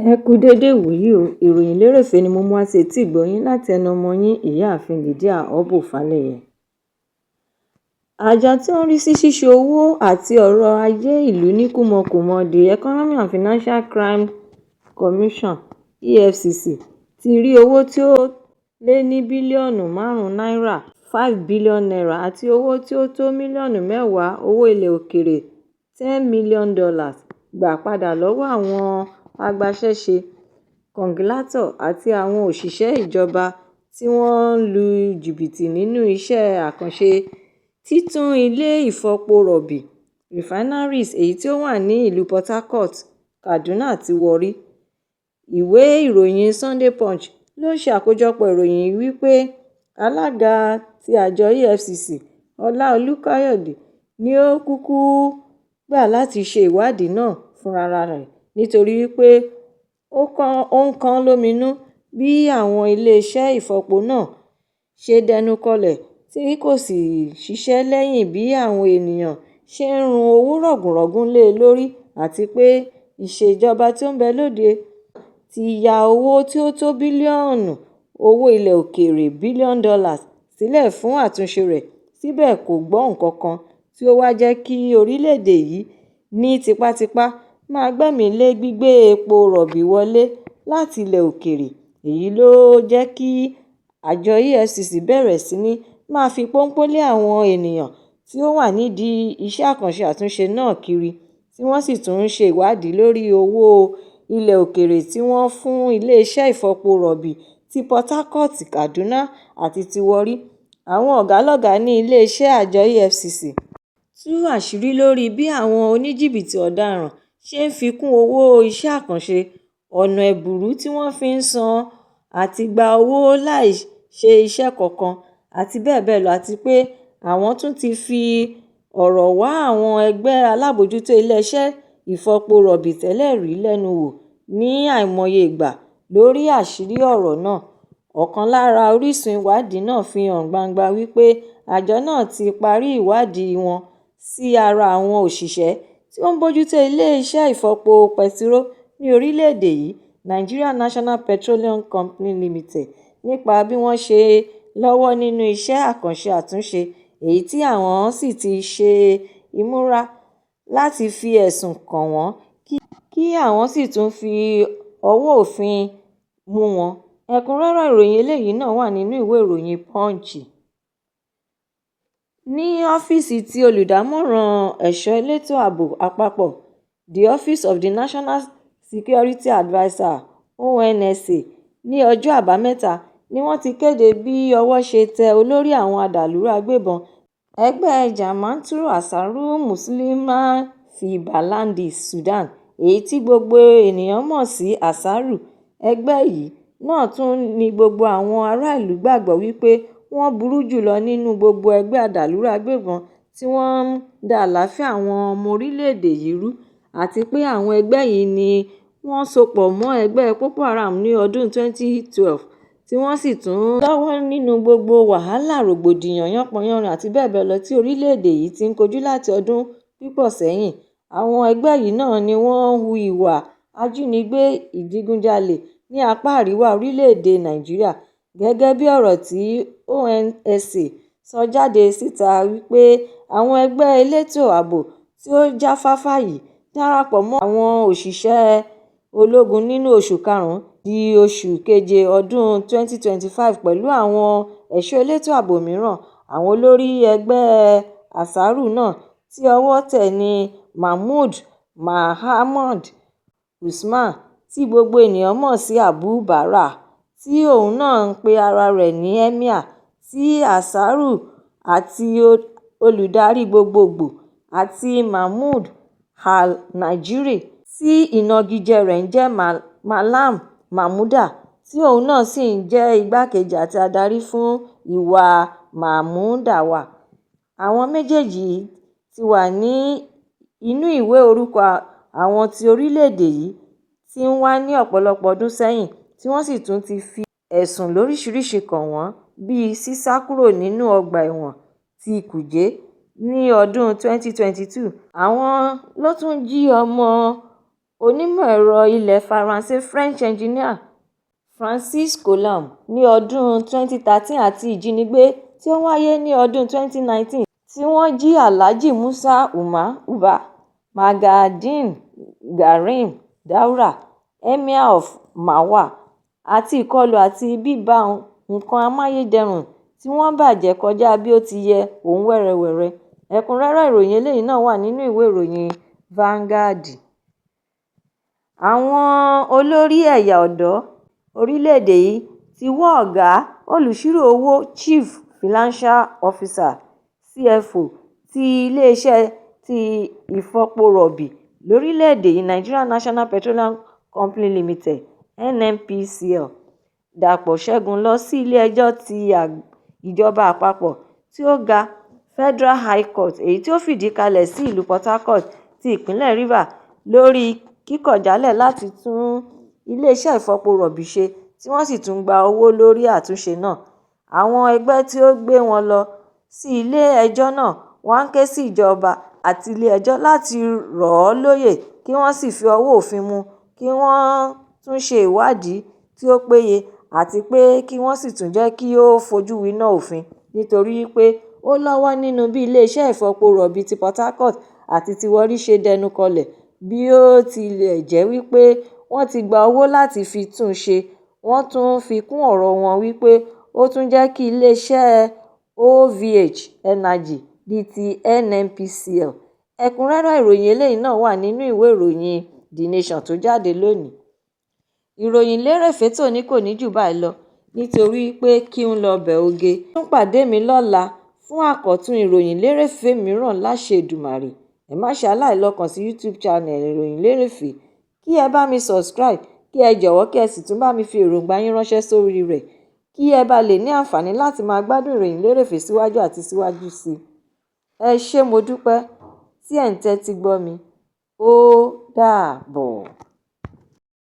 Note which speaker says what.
Speaker 1: Ẹ kú déédé ìwòyí o, ìròyìn lérèfé ni mo mú wá sí etí ìgbọ́-yín láti ẹnu ọmọ yín ìyáàfin Lydia Ọbọ́falẹ́yẹ. Àjọ tí ó ń rí sí ṣíṣe owó àti ọrọ̀ ajé ìlú ní kúmọkùmọ The Economic and Financial Crimes Commission (EFCC) ti rí owó tí ó lé ní bílíọ̀nù 5 náírà (5 billion naira) àti owó tí ó tó mílíọ̀nù 10 owó ilẹ̀ òkèèrè $10 million gbà padà lọ́wọ́ àwọn agbaṣẹ́ṣe, kọ̀ǹgílátọ̀ àti àwọn òṣìṣẹ́ ìjọba tí wọ́n lu jìbìtì nínú iṣẹ́ àkànṣe títún ilé ìfọpo rọ̀bì (refineries) èyí tí ó wà ní ìlú Port Harcourt, Kaduna àti Warri. Ìwé ìròyìn Sunday Punch ló ṣe àkójọpọ̀ ìròyìn yìí wí pé alága ti àjọ EFCC, Ọlá Olúkáyọ̀dé, ni ó kúkú gbà láti ṣe ìwádìí náà fúnra rẹ̀ nítorí pé ó ń kan lóminú bí àwọn iléeṣẹ́ ìfọpo náà ṣe dẹnukọlẹ̀ tí kò sì ṣiṣẹ́ lẹ́yìn bí àwọn ènìyàn ṣe ń run owó rọ̀gùnrọ̀gùn lé e lórí àti pé ìṣèjọba tí ó ń bẹ lóde ti ya owó tí ó tó bílíọ̀nù owó ilẹ̀ òkèèrè $1 billion sílẹ̀ fún àtúnṣe rẹ̀, síbẹ̀ kò gbọ́ nǹkan kan tí ó wá jẹ́ kí orílẹ̀-èdè yìí ní tipátipá máa gbẹ́mìí lé gbígbé epo rọ̀bì wọlé láti ilẹ̀ òkèèrè. Èyí ló jẹ́ kí àjọ EFCC bẹ̀rẹ̀ sí ní máa fi pónpó lé àwọn ènìyàn tí ó wà nídìí iṣẹ́ àkànṣe àtúnṣe náà kiri, tí wọ́n sì tún ń ṣe ìwádìí lórí owó ilẹ̀ òkèèrè tí wọ́n fún iléeṣẹ́ ìfọpo rọ̀bì ti Port Harcourt, Kaduna àti ti Warri. Àwọn ọ̀gá-lọ́gàá ní iléeṣẹ́ àjọ EFCC tú àṣírí lórí bí àwọn oníjìbìtì ọ̀daràn ṣe ń fi kún owó iṣẹ́ àkànṣe, ọ̀nà ẹ̀bùrú tí wọ́n fi ń san àti gba owó láì ṣe iṣẹ́ kankan, àti bẹ́ẹ̀ bẹ́ẹ̀ lọ, àti pé àwọn tún ti fi ọ̀rọ̀ wá àwọn ẹgbẹ́ alábòójútó iléeṣẹ́ ìfọpo rọ̀bì tẹ́lẹ̀ rí lẹ́nu wò ní àìmọye ìgbà lórí àṣírí ọ̀rọ̀ náà. Ọ̀kan lára orísun ìwádìí náà fi hàn gbangba wí pé àjọ náà ti parí ìwádìí wọn sí ara àwọn òṣìṣẹ́ tí ó ń bójútó iléeṣẹ́ ìfọpo pẹtiró ní orílẹ̀-èdè yìí, Nigeria National Petroleum Company Limited, nípa bí wọ́n ṣe lọ́wọ́ nínú iṣẹ́ àkànṣe àtúnṣe, èyí tí àwọn sì ti ṣe ìmúra láti fi ẹ̀sùn kàn wọ́n kí àwọn sì tún fi ọwọ́ òfin mú wọn. Ẹ̀kúnrẹ́rẹ́ ìròyìn eléyìí náà wà nínú ìwé ìròyìn Punch. Ní ọ́fíìsì tí olùdámọ̀ràn ẹ̀ṣọ́ elétò ààbò àpapọ̀, the Office of the National Security Adviser (ONSA), ní ọjọ́ Àbámẹ́ta ni wọ́n ti kéde bí ọwọ́ ṣe tẹ olórí àwọn adàlúrú agbébọn ẹgbẹ́ Jama'atul Ansarul Muslimeen fi Baladi, Sudan, èyí tí gbogbo ènìyàn mọ̀ sí Ansarù. Ẹgbẹ́ yìí náà tún ní gbogbo àwọn ará ìlú gbàgbọ́ wí pé wọ́n burú jùlọ nínú gbogbo ẹgbẹ́ adàlúrú agbébọn tí wọ́n ń da àlàáfíà àwọn ọmọ orílẹ̀-èdè yìí rú, àti pé àwọn ẹgbẹ́ yìí ni wọ́n sopọ̀ mọ́ ẹgbẹ́ Boko Haram ní ọdún 2012 tí wọ́n sì tún lọ́wọ́ nínú gbogbo wàhálà, rògbòdìyàn, yánpọnyánrin àti bẹ́ẹ̀ bẹ́ẹ̀ lọ tí orílẹ̀-èdè yìí ti ń kojú láti ọdún pípọ̀ sẹ́yìn. Àwọn ẹgbẹ́ yìí náà ni wọ́n ń hu ìwà ajínigbé, ìdigunjalè ní apá àríwá orílẹ̀-èdè Nàìjíríà, gẹ́gẹ́ bí ọ̀rọ̀ tí ONSA sọ jáde síta wí pé àwọn ẹgbẹ́ elétò ààbò tí ó jáfáfá yìí darapọ̀ mọ́ àwọn òṣìṣẹ́ ológun nínú oṣù karùn-ún di oṣù keje ọdún 2025 pẹ̀lú àwọn ẹ̀ṣọ́ elétò ààbò mìíràn. Àwọn olórí ẹgbẹ́ Ansarù náà tí ọwọ́ tẹ̀ ní Mahmood Mohammed Usman, tí gbogbo ènìyàn mọ̀ sí Abu Bara, tí òun náà ń pe ara rẹ̀ ní Emir ti Ansarù àti olùdarí gbogbogbò, àti Mahmoud Al-Najeri, tí ìnagijẹ rẹ̀ ń jẹ́ Malam Mahmuda, tí òun náà sì ń jẹ́ igbákejì àti adarí fún ìwà Mahmudawa. Àwọn méjèèjì ti wà ní inú ìwé orúkọ àwọn tí orílẹ̀-èdè yìí ti ń wá ní ọ̀pọ̀lọpọ̀ ọdún sẹ́yìn, tí wọ́n sì tún ti fi ẹ̀sùn lóríṣiríṣi kàn wọ́n, bíi sísá kúrò nínú ọgbà ẹ̀wọ̀n ti Kùjé ní ọdún 2022. Àwọn ló tún jí ọmọ onímọ̀ ẹ̀rọ ilẹ̀ Faransé French engineer Francis Coulam ní ọdún 2013 àti ìjínigbé tí ó wáyé ní ọdún 2019 tí wọ́n jí Alhaji Musa Uba, Magadim Garim Daura, Emir of Marwa, àti ìkọlù àti bíba nǹkan amáyédẹrùn tí wọ́n bàjẹ́ kọjá bí ó ti yẹ ọ̀hún wẹ́rẹ́wẹ́rẹ́. Ẹ̀kúnrẹ́rẹ́ ìròyìn eléyìí náà wà nínú ìwé ìròyìn Vanguard. Àwọn olórí ẹ̀yà ọ̀dọ́ orílẹ̀-èdè yìí ti wọ́ ọ̀gá olùṣírò owó Chief Financial Officer CFO ti iléeṣẹ́ ti ìfọpo rọ̀bì lórílẹ̀-èdè yìí Nigerian National Petroleum Company Limited NNPCL Dàpọ̀ Ṣẹ́gun lọ sí ilé-ẹjọ́ ti ìjọba àpapọ̀ tí ó ga Federal High Court èyí tí ó fìdí kalẹ̀ sí ìlú Port Harcourt ti ìpínlẹ̀ Rivers lórí kíkọ̀jálẹ̀ láti tún iléeṣẹ́ ìfọpo rọ̀bì ṣe tí wọ́n sì tún gba owó lórí àtúnṣe náà. Àwọn ẹgbẹ́ tí ó gbé wọn lọ sí ilé-ẹjọ́ náà wá ń ké sí ìjọba àti ilé-ẹjọ́ láti rọ̀ ọ́ lóyè kí wọ́n sì fi ọwọ́ òfin mú kí wọ́n tún ṣe ìwádìí tí ó péye àti pé kí wọ́n sì tún jẹ́ kí ó fojú winá òfin nítorí pé ó lọ́wọ́ nínú bí iléeṣẹ́ ìfọpo rọ̀bì ti Port Harcourt àti ti Warri ṣe dẹnu kọlẹ̀ bí ó tilẹ̀ jẹ́ wípé wọ́n ti gba owó láti fi tún un ṣe. Wọ́n tún fi kún ọ̀rọ̀ wọn wípé ó tún jẹ́ kí iléeṣẹ́ OVH Energy di ti NNPCL. Ẹ̀kúnrẹ́rẹ́ ìròyìn eléyìí náà wà nínú ìwé ìròyìn The Nation tó jáde lónìí. Ìròyìn lérèfé tòní kò ní jù báyìí lọ nítorí pé kí n lọ bẹ̀ oge. Tún pàdé mi lọ́la fún àkọ́tún ìròyìn lérèfé mìíràn láṣẹ Èdùmàrè. Ẹ má ṣe aláìlọ kàn sí YouTube channel ìròyìn lérèfé kí ẹ bá mi subscribe kí ẹ jọ̀wọ́ kí ẹ sì tún bá mi fi èròǹgbà yín ránṣẹ́ sórí rẹ̀ kí ẹ bá lè ní àǹfààní láti máa gbádùn ìròyìn lérèfé síwájú àti síwájú sí i. Ẹ ṣé mo dúpẹ́ tí ẹ̀ ń tẹ́tí gbọ́ mi. Ó dàbọ̀.